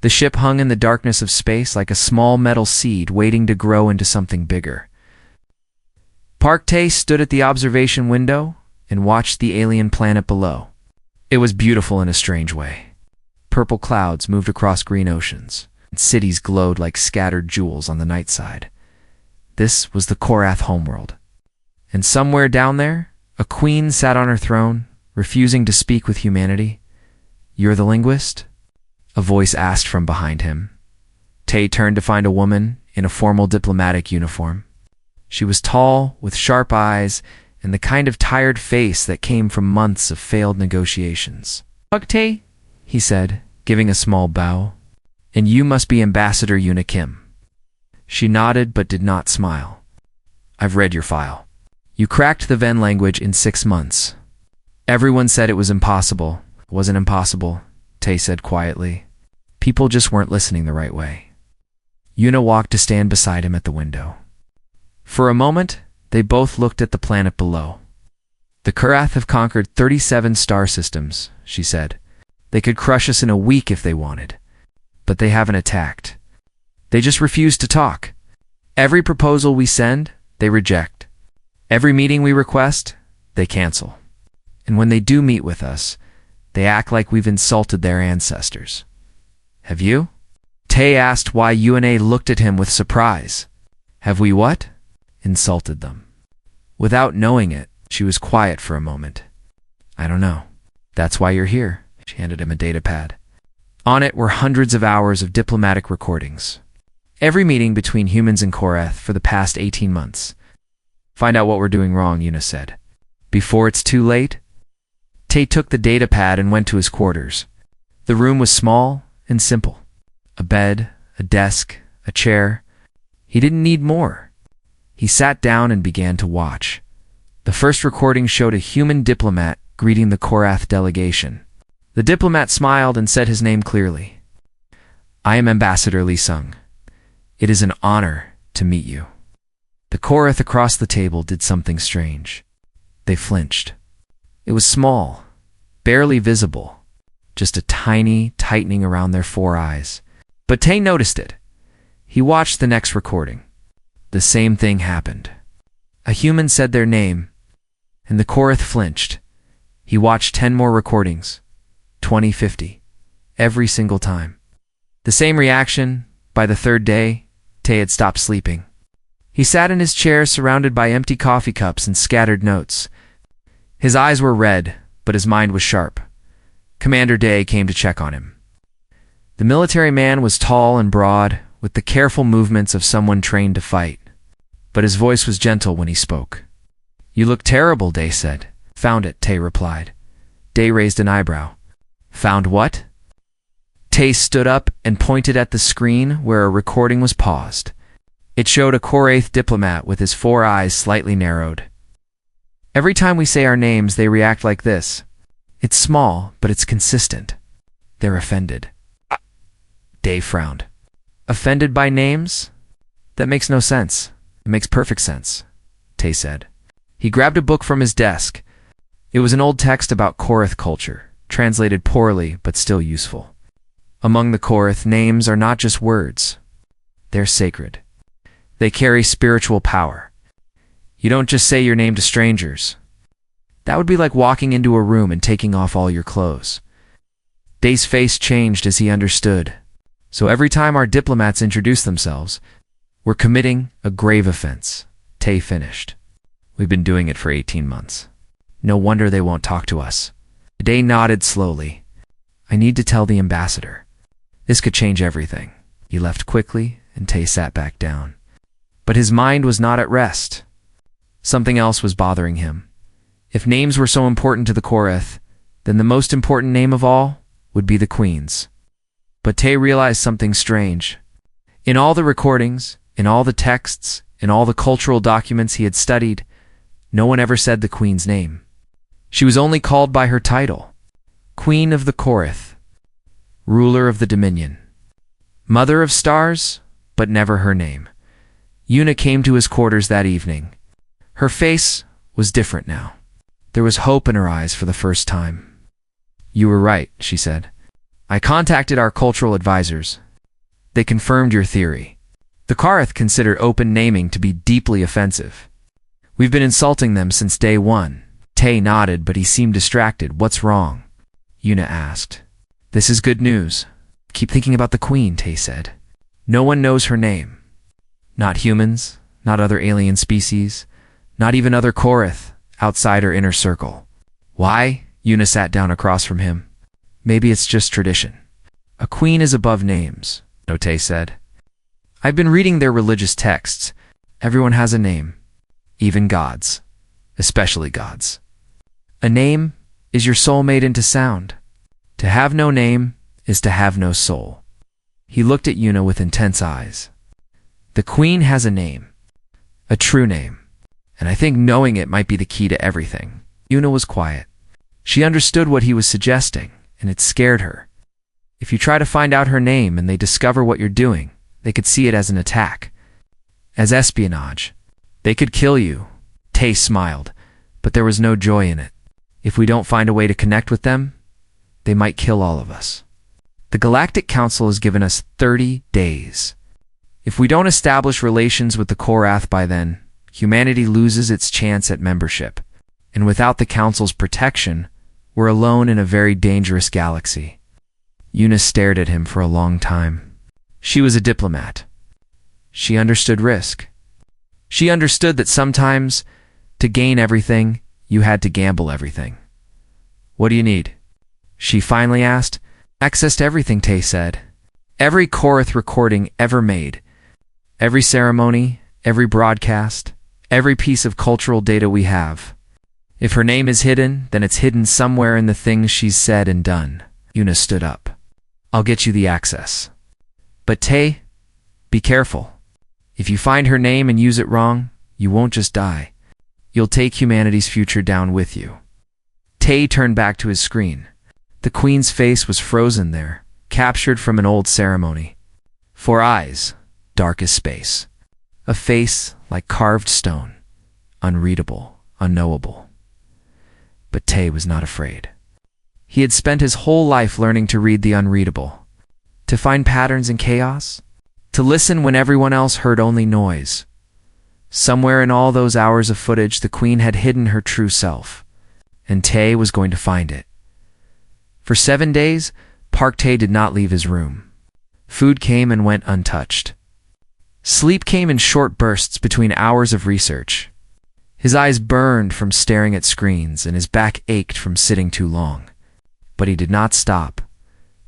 The ship hung in the darkness of space like a small metal seed waiting to grow into something bigger. Park Tae stood at the observation window and watched the alien planet below. It was beautiful in a strange way. Purple clouds moved across green oceans, and cities glowed like scattered jewels on the night side. This was the Korath homeworld. And somewhere down there, a queen sat on her throne, refusing to speak with humanity. "You're the linguist?" a voice asked from behind him. Tae turned to find a woman in a formal diplomatic uniform. She was tall, with sharp eyes, and the kind of tired face that came from months of failed negotiations. "Park Tae," he said, giving a small bow. "And you must be Ambassador Yuna Kim." She nodded but did not smile. "I've read your file. You cracked the Ven language in 6 months. Everyone said it was impossible. It wasn't impossible," Tae said quietly. "People just weren't listening the right way." Yuna walked to stand beside him at the window. For a moment, they both looked at the planet below. "The Korath have conquered 37 star systems," she said. "They could crush us in a week if they wanted. But they haven't attacked. They just refuse to talk. Every proposal we send, they reject. Every meeting we request, they cancel. And when they do meet with us, they act like we've insulted their ancestors." "Have you?" Tae asked, why Yuna looked at him with surprise. "Have we what?" "Insulted them." Without knowing it, she was quiet for a moment. "I don't know. That's why you're here." She handed him a datapad. On it were hundreds of hours of diplomatic recordings. Every meeting between humans and Korath for the past 18 months. "Find out what we're doing wrong," Yuna said. "Before it's too late?" Tae took the datapad and went to his quarters. The room was small and simple. A bed, a desk, a chair. He didn't need more. He sat down and began to watch. The first recording showed a human diplomat greeting the Korath delegation. The diplomat smiled and said his name clearly. "I am Ambassador Lee Sung. It is an honor to meet you." The Korath across the table did something strange. They flinched. It was small, barely visible, just a tiny tightening around their 4 eyes. But Tae noticed it. He watched the next recording. The same thing happened. A human said their name, and the Korath flinched. He watched 10 more recordings, 20, 50, every single time. The same reaction. By the 3rd day, Tae had stopped sleeping. He sat in his chair surrounded by empty coffee cups and scattered notes. His eyes were red, but his mind was sharp. Commander Day came to check on him. The military man was tall and broad, with the careful movements of someone trained to fight. But his voice was gentle when he spoke. "You look terrible," Day said. "Found it," Tae replied. Day raised an eyebrow. "Found what?" Tae stood up and pointed at the screen where a recording was paused. It showed a Korath diplomat with his 4 eyes slightly narrowed. "Every time we say our names, they react like this. It's small, but it's consistent. They're offended." Day frowned. "Offended by names? That makes no sense." "It makes perfect sense," Tae said. He grabbed a book from his desk. It was an old text about Korath culture, translated poorly but still useful. Among the Korath, names are not just words. They're sacred. They carry spiritual power. You don't just say your name to strangers. That would be like walking into a room and taking off all your clothes. Day's face changed as he understood. So every time our diplomats introduce themselves, we're committing a grave offense. Tae finished. We've been doing it for 18 months. No wonder they won't talk to us. Day nodded slowly. "I need to tell the ambassador. This could change everything." He left quickly, and Tae sat back down. But his mind was not at rest. Something else was bothering him. If names were so important to the Korath, then the most important name of all would be the Queen's. But Tae realized something strange. In all the recordings, in all the texts, in all the cultural documents he had studied, no one ever said the Queen's name. She was only called by her title. Queen of the Korath. Ruler of the Dominion. Mother of Stars, but never her name. Yuna came to his quarters that evening. Her face was different now. There was hope in her eyes for the first time. "You were right," she said. I contacted our cultural advisors. They confirmed your theory. The Karth consider open naming to be deeply offensive. We've been insulting them since day one. Tay nodded, but he seemed distracted. What's wrong? Yuna asked. This is good news. Keep thinking about the Queen, Tay said. No one knows her name. Not humans, not other alien species, not even other Korath outside her inner circle. Why? Yuna sat down across from him. Maybe it's just tradition. A queen is above names, Tay said. I've been reading their religious texts. Everyone has a name. Even gods. Especially gods. A name is your soul made into sound. To have no name is to have no soul. He looked at Yuna with intense eyes. The Queen has a name. A true name. And I think knowing it might be the key to everything. Yuna was quiet. She understood what he was suggesting, and it scared her. If you try to find out her name and they discover what you're doing, they could see it as an attack. As espionage. They could kill you. Tay smiled, but there was no joy in it. If we don't find a way to connect with them, they might kill all of us. The Galactic Council has given us 30 days. If we don't establish relations with the Korath by then, humanity loses its chance at membership. And without the Council's protection, we're alone in a very dangerous galaxy. Yuna stared at him for a long time. She was a diplomat. She understood risk. She understood that sometimes, to gain everything, you had to gamble everything. What do you need? She finally asked. Access to everything, Tay said. Every Korath recording ever made. Every ceremony, every broadcast, every piece of cultural data we have. If her name is hidden, then it's hidden somewhere in the things she's said and done. Yuna stood up. I'll get you the access. But Tay, be careful. If you find her name and use it wrong, you won't just die. You'll take humanity's future down with you. Tay turned back to his screen. The Queen's face was frozen there, captured from an old ceremony. 4 eyes, dark as space. A face like carved stone, unreadable, unknowable. But Tay was not afraid. He had spent his whole life learning to read the unreadable, to find patterns in chaos, to listen when everyone else heard only noise. Somewhere in all those hours of footage, the Queen had hidden her true self, and Tay was going to find it. For 7 days, Park Tay did not leave his room. Food came and went untouched. Sleep came in short bursts between hours of research. His eyes burned from staring at screens, and his back ached from sitting too long. But he did not stop.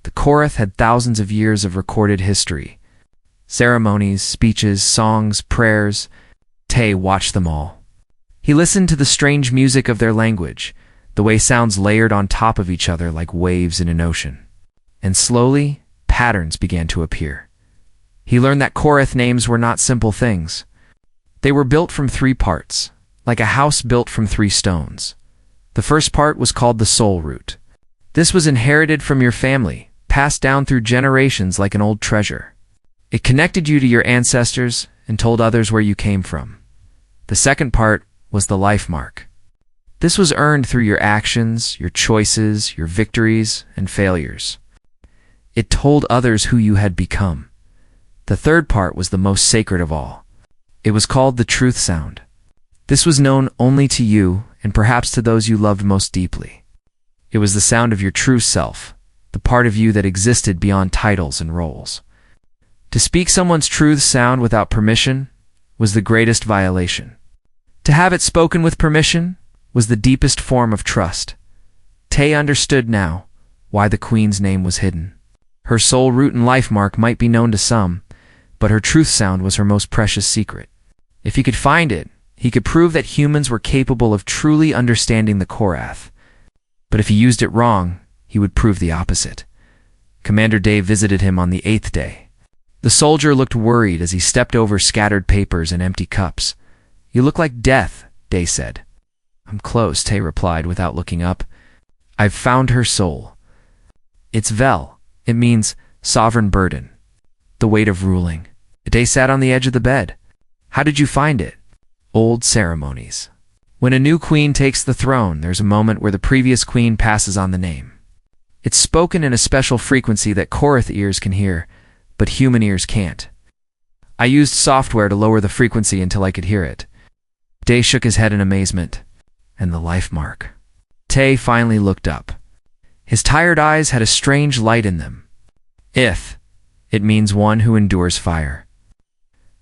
The Korath had thousands of years of recorded history. Ceremonies, speeches, songs, prayers. Tay watched them all. He listened to the strange music of their language, the way sounds layered on top of each other like waves in an ocean. And slowly, patterns began to appear. He learned that Korath names were not simple things. They were built from 3 parts, like a house built from 3 stones. The first part was called the soul root. This was inherited from your family, passed down through generations like an old treasure. It connected you to your ancestors and told others where you came from. The second part was the life mark. This was earned through your actions, your choices, your victories, and failures. It told others who you had become. The third part was the most sacred of all. It was called the truth sound. This was known only to you and perhaps to those you loved most deeply. It was the sound of your true self, the part of you that existed beyond titles and roles. To speak someone's truth sound without permission was the greatest violation. To have it spoken with permission was the deepest form of trust. Tay understood now why the Queen's name was hidden. Her soul root and life mark might be known to some, but her truth sound was her most precious secret. If he could find it, he could prove that humans were capable of truly understanding the Korath. But if he used it wrong, he would prove the opposite. Commander Day visited him on the 8th day. The soldier looked worried as he stepped over scattered papers and empty cups. You look like death, Day said. I'm close, Tay replied without looking up. I've found her soul. It's Vel. It means sovereign burden, the weight of ruling. Day sat on the edge of the bed. How did you find it? Old ceremonies. When a new queen takes the throne, there's a moment where the previous queen passes on the name. It's spoken in a special frequency that Korath ears can hear, but human ears can't. I used software to lower the frequency until I could hear it. Day shook his head in amazement. And the life mark. Tay finally looked up. His tired eyes had a strange light in them. Ith. It means one who endures fire.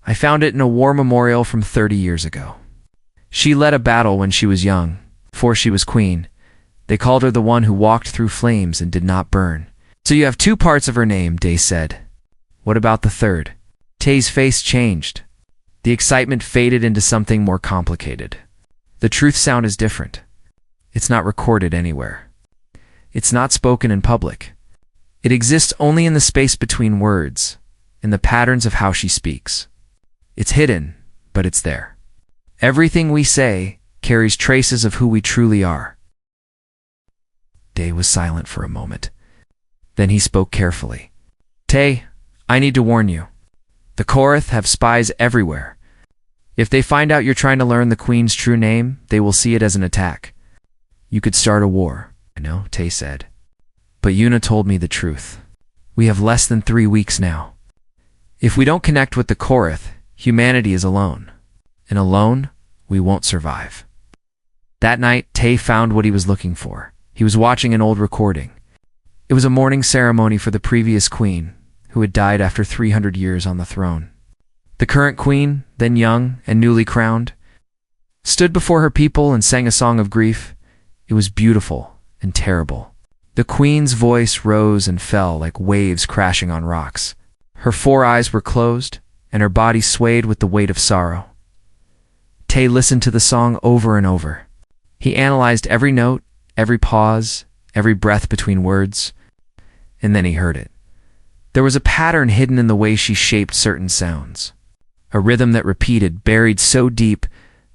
I found it in a war memorial from 30 years ago. She led a battle when she was young, before she was queen. They called her the one who walked through flames and did not burn. So you have two parts of her name, Day said. What about the third? Tay's face changed. The excitement faded into something more complicated. The truth sound is different. It's not recorded anywhere. It's not spoken in public. It exists only in the space between words, in the patterns of how she speaks. It's hidden, but it's there. Everything we say carries traces of who we truly are. Day was silent for a moment. Then he spoke carefully. Tay, I need to warn you. The Korath have spies everywhere. If they find out you're trying to learn the Queen's true name, they will see it as an attack. You could start a war. I know, Tay said. But Yuna told me the truth. We have less than 3 weeks now. If we don't connect with the Korath, humanity is alone. And alone, we won't survive. That night, Tay found what he was looking for. He was watching an old recording. It was a mourning ceremony for the previous queen, who had died after 300 years on the throne. The current queen, then young and newly crowned, stood before her people and sang a song of grief. It was beautiful and terrible. The queen's voice rose and fell like waves crashing on rocks. Her 4 eyes were closed, and her body swayed with the weight of sorrow. Tay listened to the song over and over. He analyzed every note, every pause, every breath between words, and then he heard it. There was a pattern hidden in the way she shaped certain sounds. A rhythm that repeated, buried so deep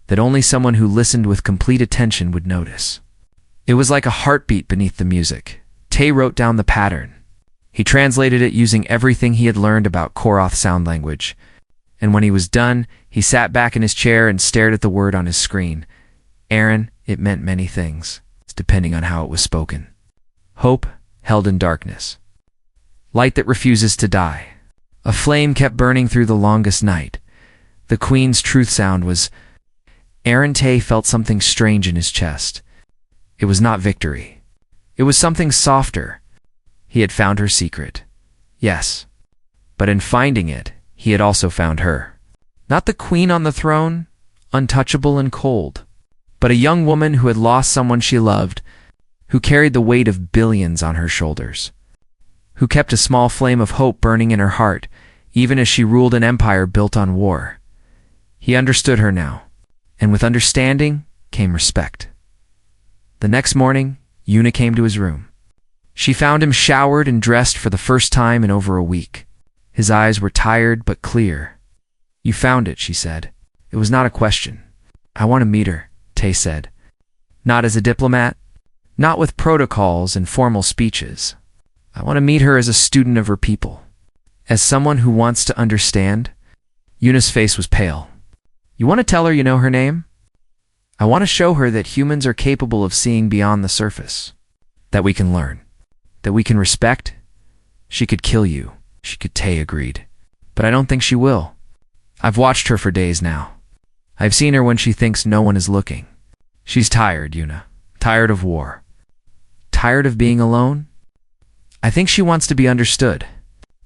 that only someone who listened with complete attention would notice. It was like a heartbeat beneath the music. Tay wrote down the pattern. He translated it using everything he had learned about Korath sound language. And when he was done, he sat back in his chair and stared at the word on his screen. Aaron, it meant many things, depending on how it was spoken. Hope held in darkness. Light that refuses to die. A flame kept burning through the longest night. The Queen's truth sound was... Aaron Tay felt something strange in his chest. It was not victory. It was something softer. He had found her secret. Yes. But in finding it, he had also found her. Not the queen on the throne, untouchable and cold, but a young woman who had lost someone she loved, who carried the weight of billions on her shoulders, who kept a small flame of hope burning in her heart, even as she ruled an empire built on war. He understood her now, and with understanding came respect. The next morning, Yuna came to his room. She found him showered and dressed for the first time in over a week. His eyes were tired but clear. You found it, she said. It was not a question. I want to meet her, Tay said. Not as a diplomat, not with protocols and formal speeches. I want to meet her as a student of her people, as someone who wants to understand. Yuna's face was pale. You want to tell her you know her name? I want to show her that humans are capable of seeing beyond the surface, that we can learn, that we can respect. She could kill you, she could, Tay agreed. But I don't think she will. I've watched her for days now. I've seen her when she thinks no one is looking. She's tired, Yuna. Tired of war. Tired of being alone? I think she wants to be understood.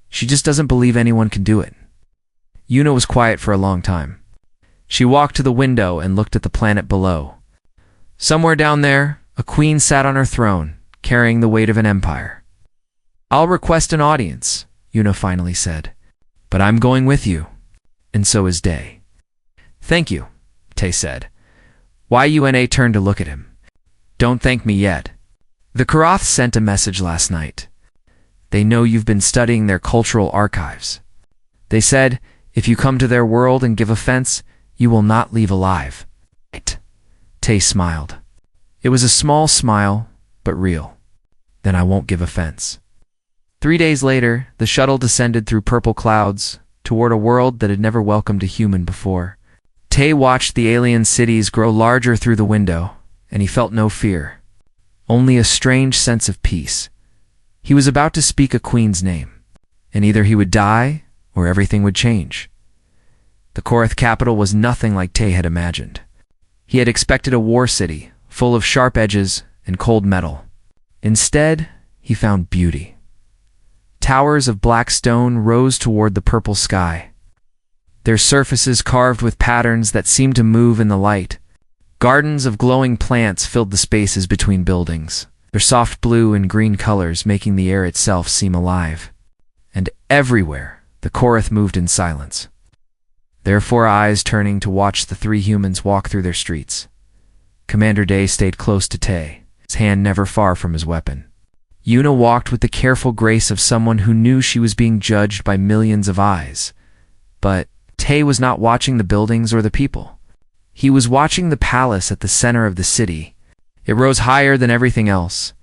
She just doesn't believe anyone can do it. Yuna was quiet for a long time. She walked to the window and looked at the planet below. Somewhere down there, a queen sat on her throne, carrying the weight of an empire. I'll request an audience, Yuna finally said. But I'm going with you. And so is Day. Thank you, Tay said. Yuna turned to look at him. Don't thank me yet. The Korath sent a message last night. They know you've been studying their cultural archives. They said, if you come to their world and give offense, you will not leave alive. Tay smiled. It was a small smile, but real. Then I won't give offense. 3 days later, the shuttle descended through purple clouds toward a world that had never welcomed a human before. Tay watched the alien cities grow larger through the window, and he felt no fear. Only a strange sense of peace. He was about to speak a queen's name, and either he would die or everything would change. The Korath capital was nothing like Tay had imagined. He had expected a war city, full of sharp edges and cold metal. Instead, he found beauty. Towers of black stone rose toward the purple sky, their surfaces carved with patterns that seemed to move in the light. Gardens of glowing plants filled the spaces between buildings, their soft blue and green colors making the air itself seem alive. And everywhere, the Korath moved in silence, their four eyes turning to watch the three humans walk through their streets. Commander Day stayed close to Tay, his hand never far from his weapon. Yuna walked with the careful grace of someone who knew she was being judged by millions of eyes. But Tay was not watching the buildings or the people. He was watching the palace at the center of the city. It rose higher than everything else,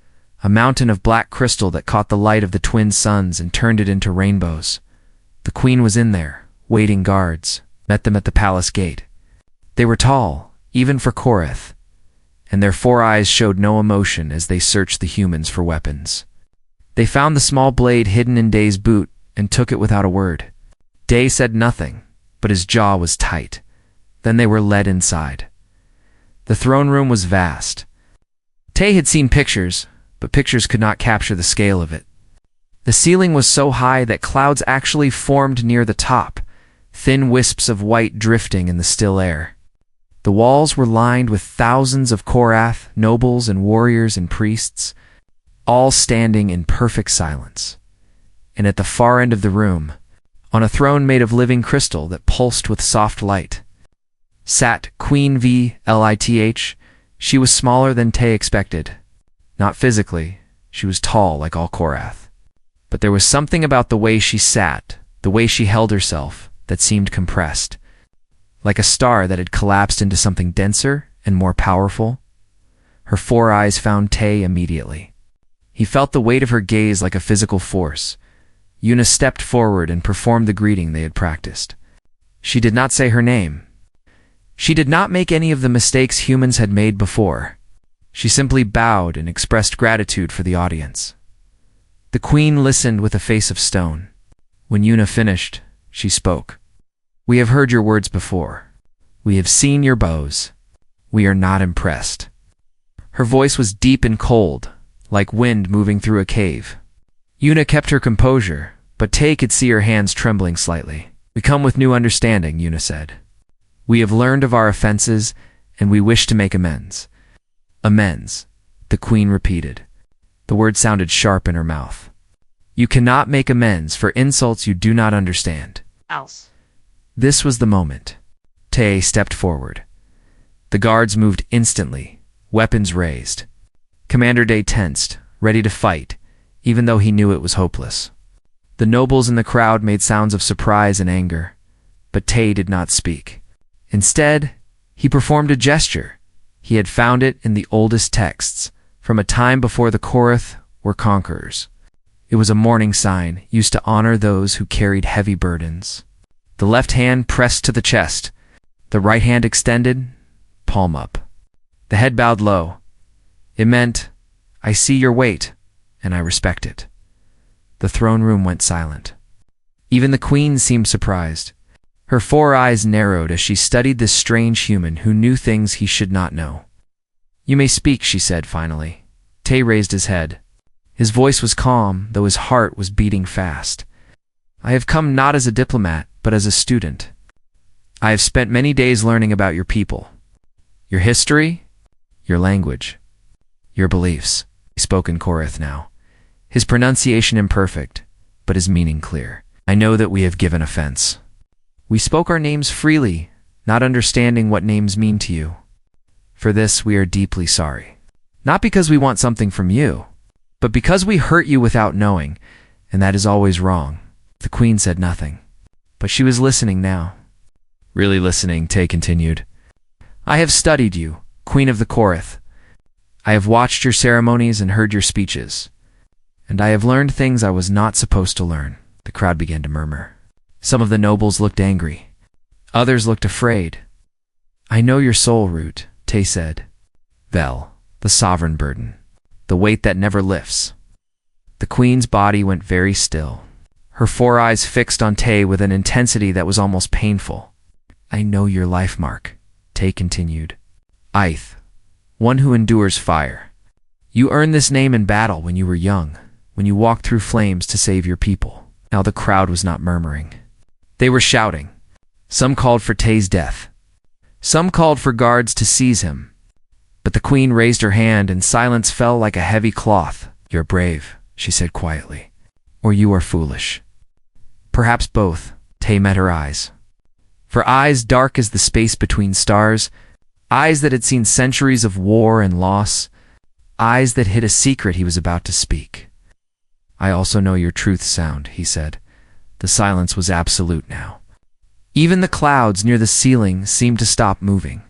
a mountain of black crystal that caught the light of the twin suns and turned it into rainbows. The queen was in there, waiting guards met them at the palace gate. They were tall, even for Korath, and their four eyes showed no emotion as they searched the humans for weapons. They found the small blade hidden in Day's boot and took it without a word. Day said nothing, but his jaw was tight. Then they were led inside. The throne room was vast. Tay had seen pictures, but pictures could not capture the scale of it. The ceiling was so high that clouds actually formed near the top, thin wisps of white drifting in the still air. The walls were lined with thousands of Korath, nobles and warriors and priests, all standing in perfect silence. And at the far end of the room, on a throne made of living crystal that pulsed with soft light, sat Queen Vlith. She was smaller than Tay expected. Not physically, she was tall like all Korath. But there was something about the way she sat, the way she held herself, that seemed compressed, like a star that had collapsed into something denser and more powerful. Her four eyes found Tay immediately. He felt the weight of her gaze like a physical force. Yuna stepped forward and performed the greeting they had practiced. She did not say her name. She did not make any of the mistakes humans had made before. She simply bowed and expressed gratitude for the audience. The queen listened with a face of stone. When Yuna finished, she spoke. "We have heard your words before. We have seen your bows. We are not impressed." Her voice was deep and cold, like wind moving through a cave. Yuna kept her composure, but Tay could see her hands trembling slightly. "We come with new understanding," Yuna said. "We have learned of our offenses, and we wish to make amends." "Amends," the queen repeated. The word sounded sharp in her mouth. "You cannot make amends for insults you do not understand." Else. This was the moment. Tay stepped forward. The guards moved instantly, weapons raised. Commander Day tensed, ready to fight, even though he knew it was hopeless. The nobles in the crowd made sounds of surprise and anger, but Tay did not speak. Instead, he performed a gesture. He had found it in the oldest texts, from a time before the Korath were conquerors. It was a mourning sign used to honor those who carried heavy burdens. The left hand pressed to the chest, the right hand extended, palm up. The head bowed low. It meant, "I see your weight, and I respect it." The throne room went silent. Even the queen seemed surprised. Her four eyes narrowed as she studied this strange human who knew things he should not know. "You may speak," she said finally. Tay raised his head. His voice was calm, though his heart was beating fast. "I have come not as a diplomat, but as a student. I have spent many days learning about your people, your history, your language, your beliefs." He spoke in Korath now, his pronunciation imperfect, but his meaning clear. "I know that we have given offense. We spoke our names freely, not understanding what names mean to you. For this we are deeply sorry. Not because we want something from you, but because we hurt you without knowing, and that is always wrong." The queen said nothing, but she was listening now. "Really listening," Tay continued. "I have studied you, Queen of the Korath. I have watched your ceremonies and heard your speeches, and I have learned things I was not supposed to learn." The crowd began to murmur. Some of the nobles looked angry. Others looked afraid. "I know your soul root," Tay said. "Vel, the sovereign burden, the weight that never lifts." The queen's body went very still, her four eyes fixed on Tay with an intensity that was almost painful. "I know your life mark," Tay continued. "Ith, one who endures fire. You earned this name in battle when you were young, when you walked through flames to save your people." Now the crowd was not murmuring. They were shouting. Some called for Tay's death. Some called for guards to seize him. But the queen raised her hand and silence fell like a heavy cloth. "You're brave," she said quietly. "Or you are foolish." Perhaps both. Tay met her eyes. For eyes dark as the space between stars, eyes that had seen centuries of war and loss, eyes that hid a secret he was about to speak. "I also know your truth sound," he said. The silence was absolute now. Even the clouds near the ceiling seemed to stop moving.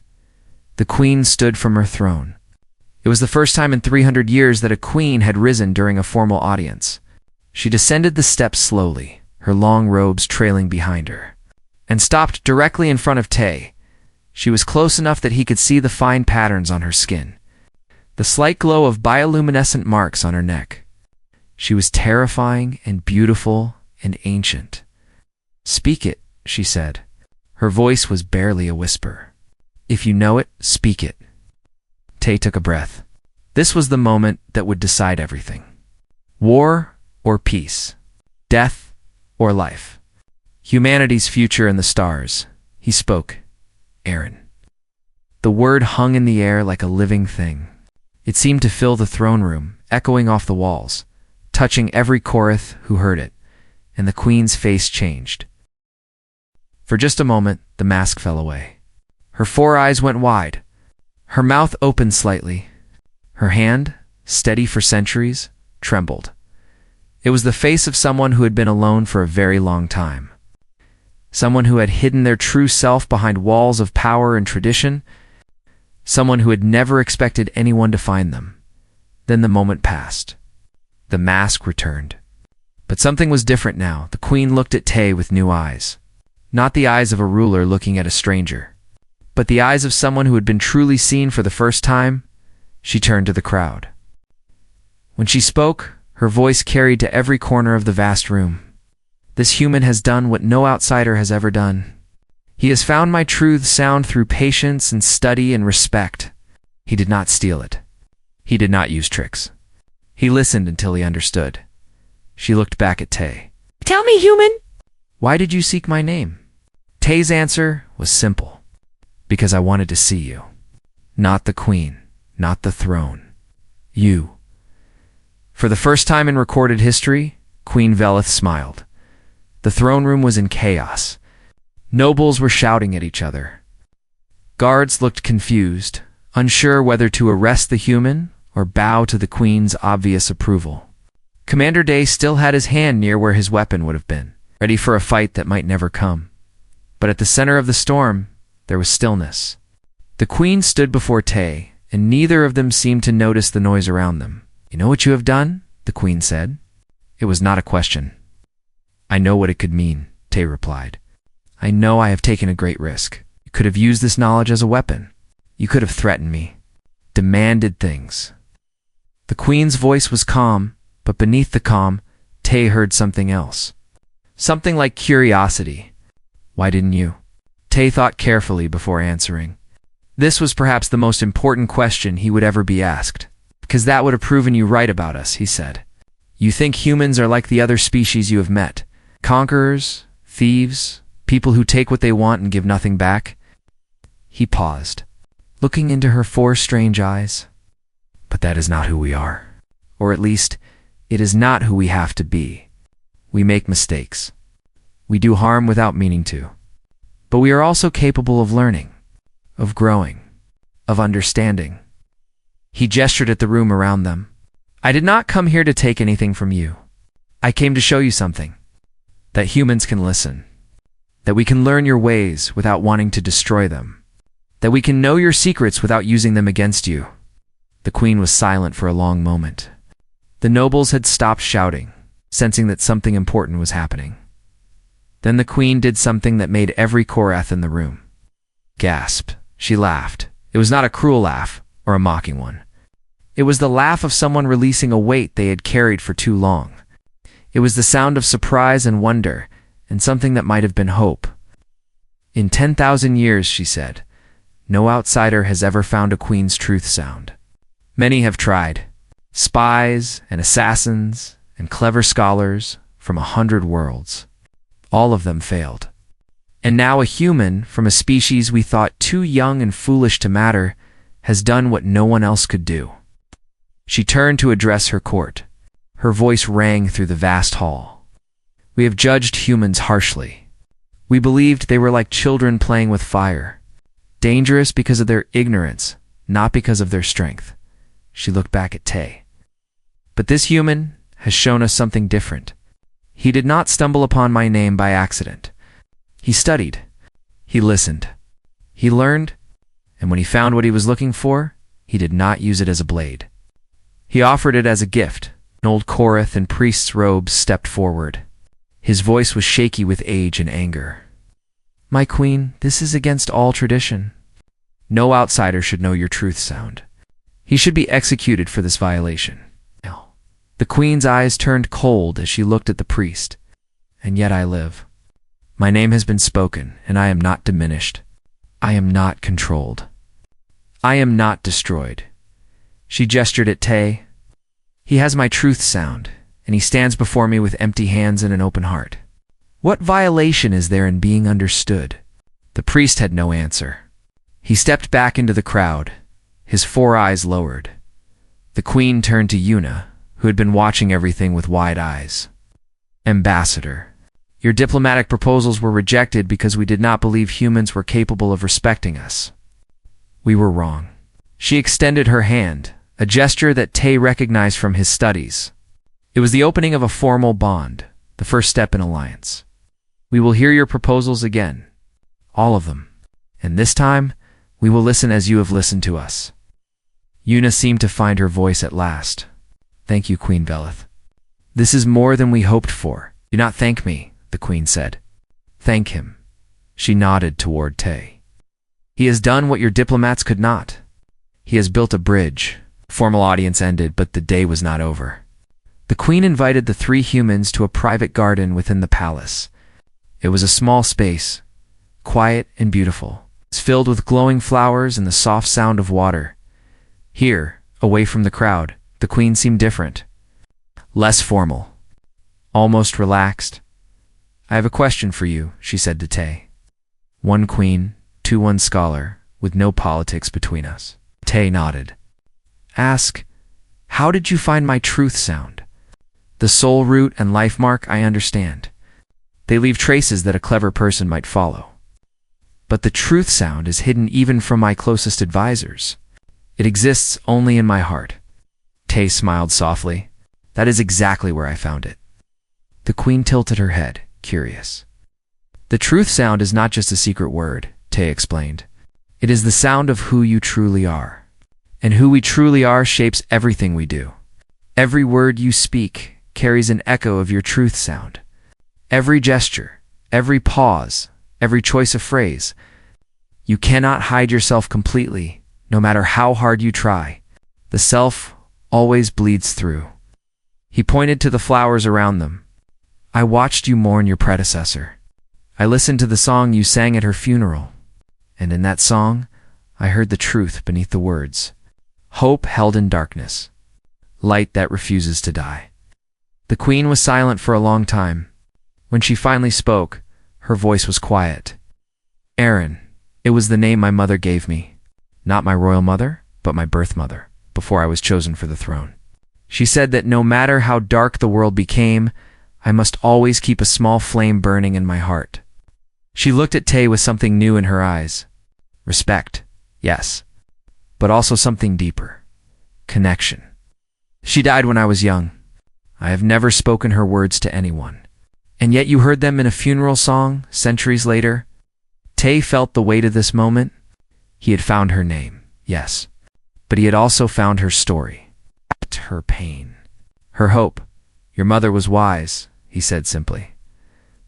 The queen stood from her throne. It was the first time in 300 years that a queen had risen during a formal audience. She descended the steps slowly, her long robes trailing behind her, and stopped directly in front of Tay. She was close enough that he could see the fine patterns on her skin, the slight glow of bioluminescent marks on her neck. She was terrifying and beautiful and ancient. "Speak it," she said. Her voice was barely a whisper. "If you know it, speak it." Tay took a breath. This was the moment that would decide everything. War or peace? Death or life? Humanity's future in the stars. He spoke. Aaron. The word hung in the air like a living thing. It seemed to fill the throne room, echoing off the walls, touching every Korath who heard it, and the queen's face changed. For just a moment, the mask fell away. Her four eyes went wide. Her mouth opened slightly. Her hand, steady for centuries, trembled. It was the face of someone who had been alone for a very long time. Someone who had hidden their true self behind walls of power and tradition. Someone who had never expected anyone to find them. Then the moment passed. The mask returned. But something was different now. The queen looked at Tay with new eyes. Not the eyes of a ruler looking at a stranger, but the eyes of someone who had been truly seen for the first time. She turned to the crowd. When she spoke, her voice carried to every corner of the vast room. "This human has done what no outsider has ever done. He has found my truth sound through patience and study and respect. He did not steal it. He did not use tricks. He listened until he understood." She looked back at Tay. "Tell me, human, why did you seek my name?" Tay's answer was simple. "Because I wanted to see you. Not the queen, not the throne. You." For the first time in recorded history, Queen Velith smiled. The throne room was in chaos. Nobles were shouting at each other. Guards looked confused, unsure whether to arrest the human or bow to the queen's obvious approval. Commander Day still had his hand near where his weapon would have been, ready for a fight that might never come. But at the center of the storm, there was stillness. The queen stood before Tay, and neither of them seemed to notice the noise around them. "You know what you have done?" the queen said. It was not a question. "I know what it could mean," Tay replied. "I know I have taken a great risk. You could have used this knowledge as a weapon. You could have threatened me, demanded things." The queen's voice was calm, but beneath the calm, Tay heard something else. Something like curiosity. "Why didn't you?" Tay thought carefully before answering. This was perhaps the most important question he would ever be asked. "Because that would have proven you right about us," he said. "You think humans are like the other species you have met. Conquerors, thieves, people who take what they want and give nothing back." He paused, looking into her four strange eyes. "But that is not who we are. Or at least, it is not who we have to be. We make mistakes. We do harm without meaning to. But we are also capable of learning, of growing, of understanding." He gestured at the room around them. "I did not come here to take anything from you. I came to show you something. That humans can listen. That we can learn your ways without wanting to destroy them. That we can know your secrets without using them against you." The queen was silent for a long moment. The nobles had stopped shouting, sensing that something important was happening. Then the queen did something that made every Korath in the room gasp. She laughed. It was not a cruel laugh or a mocking one. It was the laugh of someone releasing a weight they had carried for too long. It was the sound of surprise and wonder, and something that might have been hope. In 10,000 years, she said, no outsider has ever found a queen's truth sound. Many have tried. Spies and assassins and clever scholars from 100 worlds. All of them failed. And now a human from a species we thought too young and foolish to matter has done what no one else could do. She turned to address her court. Her voice rang through the vast hall. We have judged humans harshly. We believed they were like children playing with fire, dangerous because of their ignorance, not because of their strength. She looked back at Tay. But this human has shown us something different. He did not stumble upon my name by accident. He studied. He listened. He learned, and when he found what he was looking for, he did not use it as a blade. He offered it as a gift. An old Korath in priest's robes stepped forward. His voice was shaky with age and anger. My queen, this is against all tradition. No outsider should know your truth sound. He should be executed for this violation. The queen's eyes turned cold as she looked at the priest. And yet I live. My name has been spoken, and I am not diminished. I am not controlled. I am not destroyed. She gestured at Tay. He has my truth sound, and he stands before me with empty hands and an open heart. What violation is there in being understood? The priest had no answer. He stepped back into the crowd, his 4 eyes lowered. The queen turned to Yuna, who had been watching everything with wide eyes. Ambassador, your diplomatic proposals were rejected because we did not believe humans were capable of respecting us. We were wrong. She extended her hand, a gesture that Tay recognized from his studies. It was the opening of a formal bond, the first step in alliance. We will hear your proposals again, all of them, and this time we will listen as you have listened to us. Yuna seemed to find her voice at last. Thank you, Queen Velith. This is more than we hoped for. Do not thank me, the queen said. Thank him. She nodded toward Tay. He has done what your diplomats could not. He has built a bridge. Formal audience ended, but the day was not over. The queen invited the 3 humans to a private garden within the palace. It was a small space, quiet and beautiful. It's filled with glowing flowers and the soft sound of water. Here, away from the crowd, the queen seemed different. Less formal. Almost relaxed. I have a question for you, she said to Tay. 1 queen, 2 scholar, with no politics between us. Tay nodded. Ask, how did you find my truth sound? The soul root and life mark I understand. They leave traces that a clever person might follow. But the truth sound is hidden even from my closest advisors. It exists only in my heart. Tay smiled softly. That is exactly where I found it. The queen tilted her head, curious. The truth sound is not just a secret word, Tay explained. It is the sound of who you truly are. And who we truly are shapes everything we do. Every word you speak carries an echo of your truth sound. Every gesture, every pause, every choice of phrase. You cannot hide yourself completely, no matter how hard you try. The self always bleeds through. He pointed to the flowers around them. I watched you mourn your predecessor. I listened to the song you sang at her funeral. And in that song, I heard the truth beneath the words. Hope held in darkness. Light that refuses to die. The queen was silent for a long time. When she finally spoke, her voice was quiet. Aaron, it was the name my mother gave me. Not my royal mother, but my birth mother, before I was chosen for the throne. She said that no matter how dark the world became, I must always keep a small flame burning in my heart. She looked at Tay with something new in her eyes. Respect, yes, but also something deeper. Connection. She died when I was young. I have never spoken her words to anyone. And yet you heard them in a funeral song centuries later. Tay felt the weight of this moment. He had found her name, yes, but he had also found her story, her pain, her hope. Your mother was wise, he said simply.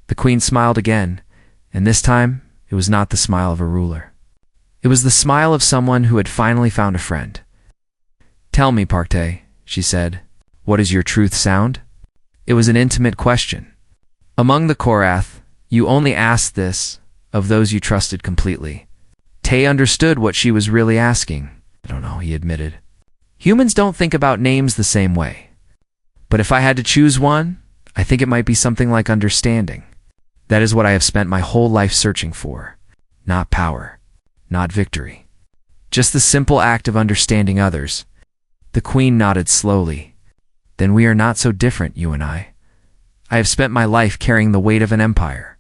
The queen smiled again, and this time it was not the smile of a ruler. It was the smile of someone who had finally found a friend. "Tell me, Park-tae," she said, "what is your truth sound?" It was an intimate question. Among the Korath, you only asked this of those you trusted completely. Tae understood what she was really asking. "I don't know," he admitted. "Humans don't think about names the same way. But if I had to choose one, I think it might be something like understanding. That is what I have spent my whole life searching for. Not power, not victory. Just the simple act of understanding others." The Queen nodded slowly. "Then we are not so different, you and I. I have spent my life carrying the weight of an empire.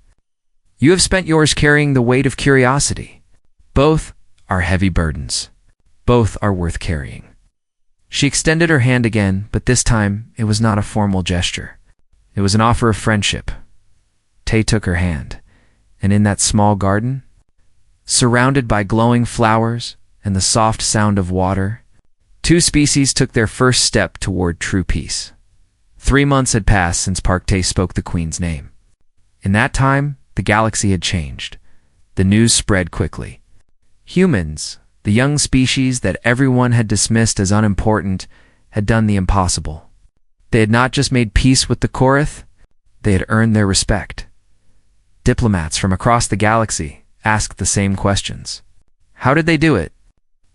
You have spent yours carrying the weight of curiosity. Both are heavy burdens. Both are worth carrying." She extended her hand again, but this time it was not a formal gesture. It was an offer of friendship. Tae took her hand, and in that small garden, surrounded by glowing flowers and the soft sound of water, two species took their first step toward true peace. 3 months had passed since Park-tae spoke the Queen's name. In that time, the galaxy had changed. The news spread quickly. Humans, the young species that everyone had dismissed as unimportant, had done the impossible. They had not just made peace with the Korath, they had earned their respect. Diplomats from across the galaxy asked the same questions. How did they do it?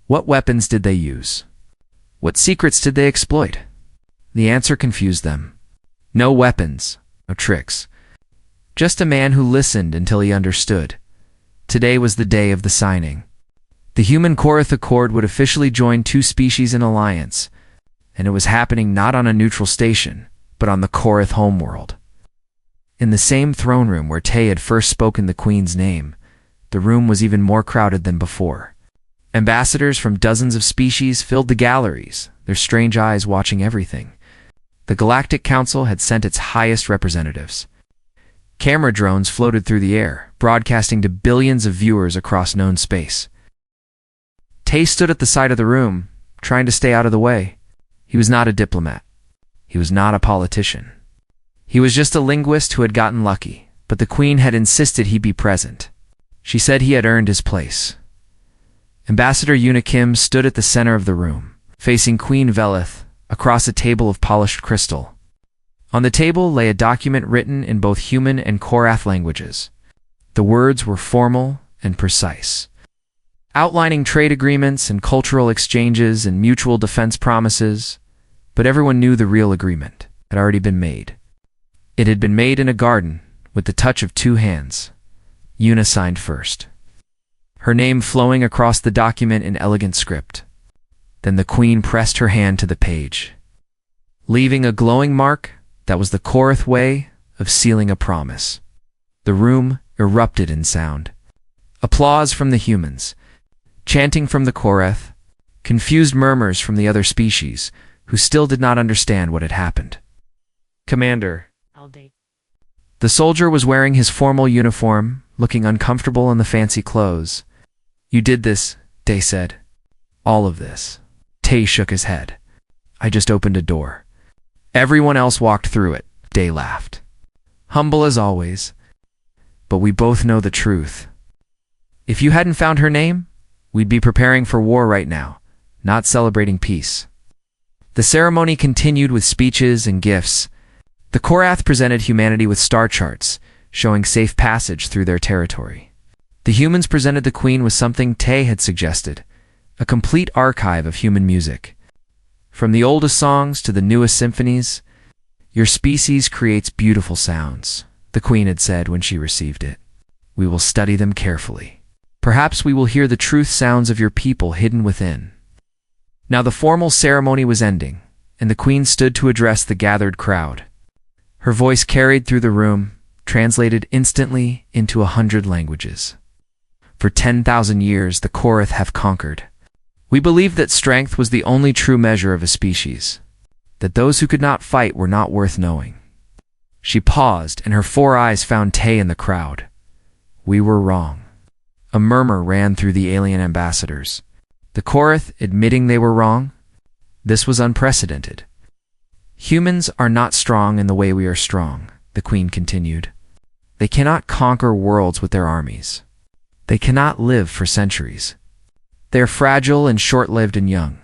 What weapons did they use? What secrets did they exploit? The answer confused them. No weapons, no tricks. Just a man who listened until he understood. Today was the day of the signing. The Human Korath Accord would officially join two species in alliance, and it was happening not on a neutral station, but on the Korath homeworld. In the same throne room where Tae had first spoken the Queen's name, the room was even more crowded than before. Ambassadors from dozens of species filled the galleries, their strange eyes watching everything. The Galactic Council had sent its highest representatives. Camera drones floated through the air, broadcasting to billions of viewers across known space. Tae stood at the side of the room, trying to stay out of the way. He was not a diplomat. He was not a politician. He was just a linguist who had gotten lucky, but the Queen had insisted he be present. She said he had earned his place. Ambassador Yuna Kim stood at the center of the room, facing Queen Velith, across a table of polished crystal. On the table lay a document written in both human and Korath languages. The words were formal and precise, outlining trade agreements and cultural exchanges and mutual defense promises, but everyone knew the real agreement had already been made. It had been made in a garden, with the touch of two hands. Yuna signed first, her name flowing across the document in elegant script. Then the Queen pressed her hand to the page, leaving a glowing mark that was the Korath way of sealing a promise. The room erupted in sound. Applause from the humans, chanting from the Korath, confused murmurs from the other species, who still did not understand what had happened. "Commander." The soldier was wearing his formal uniform, looking uncomfortable in the fancy clothes. "You did this," Tae said. "All of this." Tae shook his head. "I just opened a door. Everyone else walked through it," Tae laughed. "Humble as always. But we both know the truth. If you hadn't found her name, we'd be preparing for war right now, not celebrating peace." The ceremony continued with speeches and gifts. The Korath presented humanity with star charts, showing safe passage through their territory. The humans presented the Queen with something Tae had suggested, a complete archive of human music. From the oldest songs to the newest symphonies, "Your species creates beautiful sounds," the Queen had said when she received it. "We will study them carefully. Perhaps we will hear the truth sounds of your people hidden within." Now the formal ceremony was ending, and the Queen stood to address the gathered crowd. Her voice carried through the room, translated instantly into 100 languages. "For 10,000 years the Korath have conquered. We believed that strength was the only true measure of a species, that those who could not fight were not worth knowing." She paused, and her 4 eyes found Tae in the crowd. "We were wrong." A murmur ran through the alien ambassadors. The Korath admitting they were wrong? This was unprecedented. "Humans are not strong in the way we are strong," the Queen continued. "They cannot conquer worlds with their armies. They cannot live for centuries. They are fragile and short-lived and young."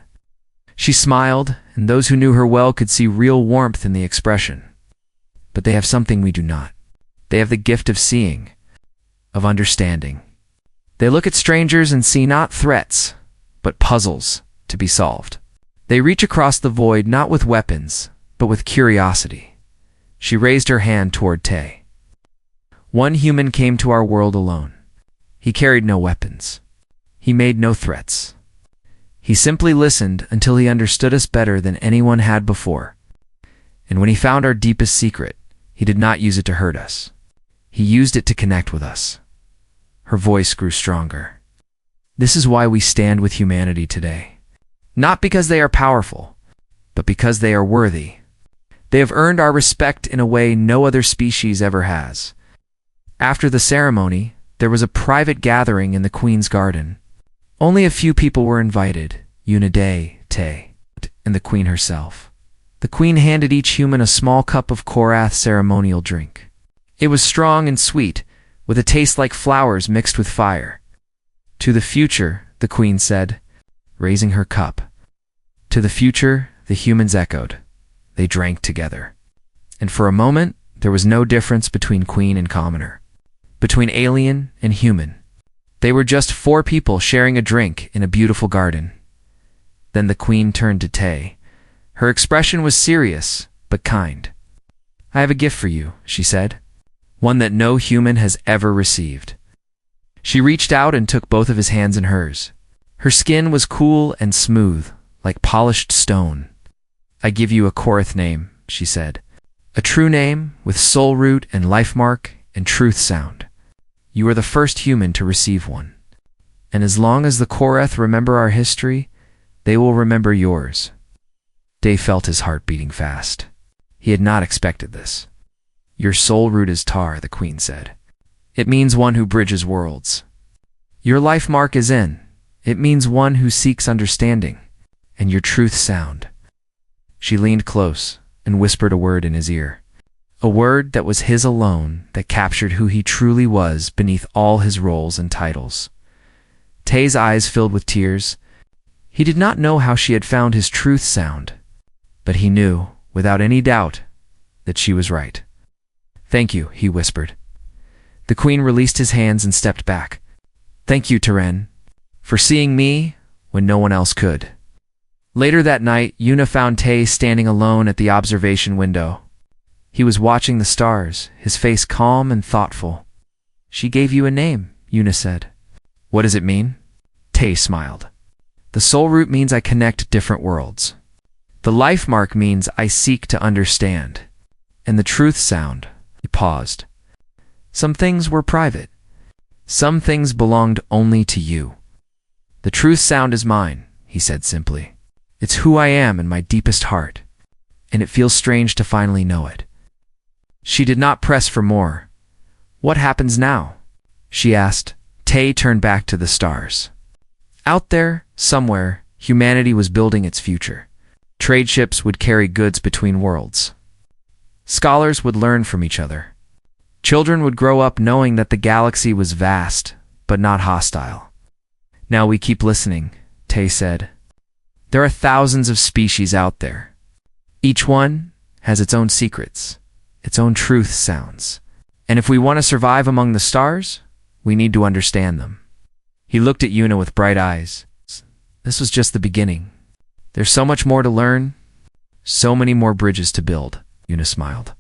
She smiled, and those who knew her well could see real warmth in the expression. But they have something we do not. They have the gift of seeing, of understanding. They look at strangers and see not threats, but puzzles to be solved. They reach across the void not with weapons, but with curiosity. She raised her hand toward Tay. One human came to our world alone. He carried no weapons. He made no threats. He simply listened until he understood us better than anyone had before. And when he found our deepest secret, he did not use it to hurt us. He used it to connect with us. Her voice grew stronger. This is why we stand with humanity today. Not because they are powerful, but because they are worthy. They have earned our respect in a way no other species ever has. After the ceremony, there was a private gathering in the Queen's garden. Only a few people were invited, Uniday, Tay, and the Queen herself. The Queen handed each human a small cup of Korath ceremonial drink. It was strong and sweet, with a taste like flowers mixed with fire. To the future, the Queen said, raising her cup. To the future, the humans echoed. They drank together. And for a moment, there was no difference between Queen and commoner, between alien and human. They were just four people sharing a drink in a beautiful garden. Then the Queen turned to Tay. Her expression was serious, but kind. I have a gift for you, she said, one that no human has ever received. She reached out and took both of his hands in hers. Her skin was cool and smooth, like polished stone. I give you a Korath name, she said. A true name with soul root and life mark and truth sound. You are the first human to receive one. And as long as the Korath remember our history, they will remember yours. Day felt his heart beating fast. He had not expected this. Your soul root is Tar, the Queen said. It means one who bridges worlds. Your life mark is In. It means one who seeks understanding. And your truth sound. She leaned close and whispered a word in his ear. A word that was his alone, that captured who he truly was beneath all his roles and titles. Tay's eyes filled with tears. He did not know how she had found his truth sound, but he knew, without any doubt, that she was right. Thank you, he whispered. The Queen released his hands and stepped back. Thank you, Taren, for seeing me when no one else could. Later that night, Yuna found Tay standing alone at the observation window. He was watching the stars, his face calm and thoughtful. She gave you a name, Yuna said. What does it mean? Tay smiled. The soul root means I connect different worlds. The life mark means I seek to understand. And the truth sound, he paused. Some things were private. Some things belonged only to you. The truth sound is mine, he said simply. It's who I am in my deepest heart, and it feels strange to finally know it. She did not press for more. What happens now? She asked. Tay turned back to the stars. Out there, somewhere, humanity was building its future. Trade ships would carry goods between worlds. Scholars would learn from each other. Children would grow up knowing that the galaxy was vast, but not hostile. Now we keep listening, Tay said. There are thousands of species out there. Each one has its own secrets, its own truth sounds. And if we want to survive among the stars, we need to understand them. He looked at Yuna with bright eyes. This was just the beginning. There's so much more to learn, so many more bridges to build, Yuna smiled.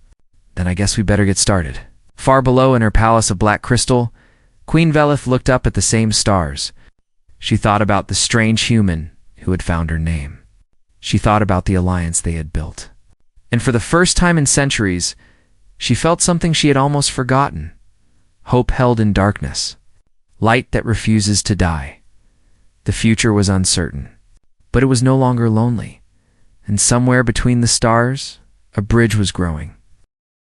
Then I guess we better get started. Far below in her palace of black crystal, Queen Velith looked up at the same stars. She thought about the strange human who had found her name. She thought about the alliance they had built. And for the first time in centuries, she felt something she had almost forgotten. Hope held in darkness. Light that refuses to die. The future was uncertain, but it was no longer lonely. And somewhere between the stars, a bridge was growing.